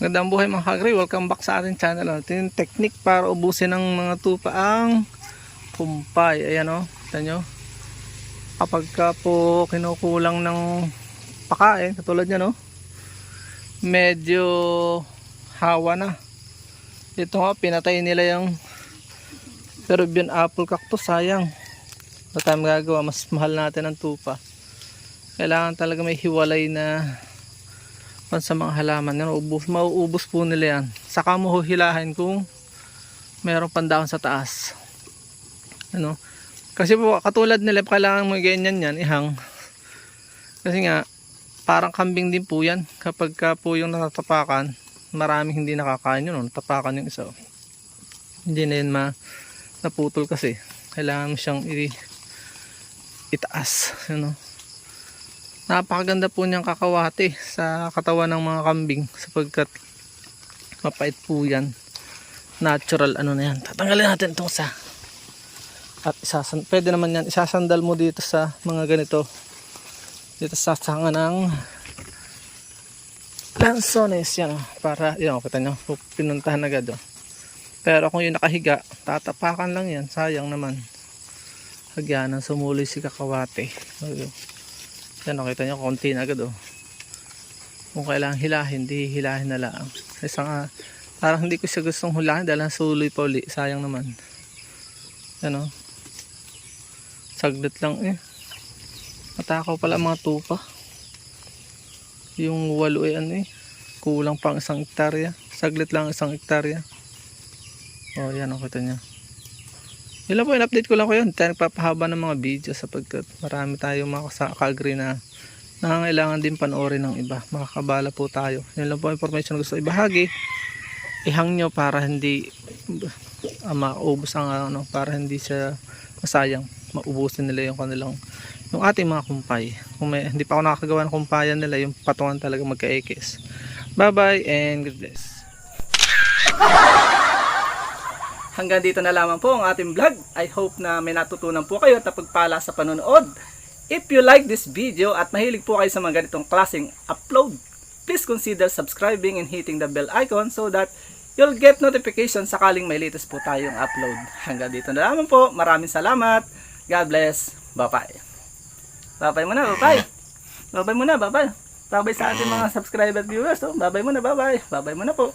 Magandang buhay mga kagri, welcome back sa ating channel. Ito yung technique para ubusin ng mga tupa ang kumpay. Ayan o, kita nyo. Kapag ka po kinukulang ng pakain, katulad nyo no, medyo hawa na. Ito nga, pinatay nila yung Peruvian apple cactus, sayang. Wala tayong magagawa, mas mahal natin ang tupa. Kailangan talaga may hiwalay na sa mga halaman. Mauubos po nila yan. Saka mo huhilahin kung mayroong pandaon sa taas. Ano? Kasi po katulad nila, kailangan mo ganyan yan, ihang. Kasi nga parang kambing din po yan. Kapag ka po yung natatapakan, maraming hindi nakakain yun. Natapakan yung isa. Hindi na yun naputol kasi. Kailangan mo siyang itaas. Ano? Napakaganda po niyang kakawati sa katawan ng mga kambing sapagkat mapait po yan. Natural ano na yan. Tatanggalin natin itong isa. At pwede naman yan. Isasandal mo dito sa mga ganito. Dito sa sanga ng lansones. Yan o. Para, yun o, kita nyo. Pinuntahan agad o. Pero kung yung nakahiga, tatapakan lang yan. Sayang naman. Hagyanan, sumuloy si kakawati. Okay. Yan, nakita nyo, konti na agad oh. Kung kailangan hilahin, di hilahin na lang. Parang hindi ko siya gustong hulahin dahil nasuloy pa uli. Sayang naman. Yan oh. Saglit lang eh. Matakaw pala mga tupa. Yung walo eh ano eh. Kulang pang 1 hektarya. Saglit lang 1 hektarya. Oh yan, nakita nyo. Yun lang po, in-update ko lang ko yun. Tayo nagpapahaba ng mga video sapagkat marami tayong mga ka-agree na nangangailangan din panoorin ng iba. Makakabala po tayo. Yun lang po information na gusto ibahagi. Ihang nyo para hindi maubos ang ano, para hindi siya masayang. Maubusin nila yung kanilang, yung ating mga kumpay. Kung hindi pa ako nakakagawa ng kumpayan nila, yung patungan talaga magka-ekis. Bye bye and God bless. Hanggang dito na lamang po ang ating vlog. I hope na may natutunan po kayo at napagpala sa panonood. If you like this video at mahilig po kayo sa mga ganitong klaseng upload, please consider subscribing and hitting the bell icon so that you'll get notification sakaling may latest po tayong upload. Hanggang dito na lamang po. Maraming salamat. God bless. Bye-bye. Bye-bye muna. Bye-bye. Bye-bye muna. Bye-bye. Bye-bye sa ating mga subscriber viewers. Bye-bye muna. Bye-bye. Bye-bye muna po.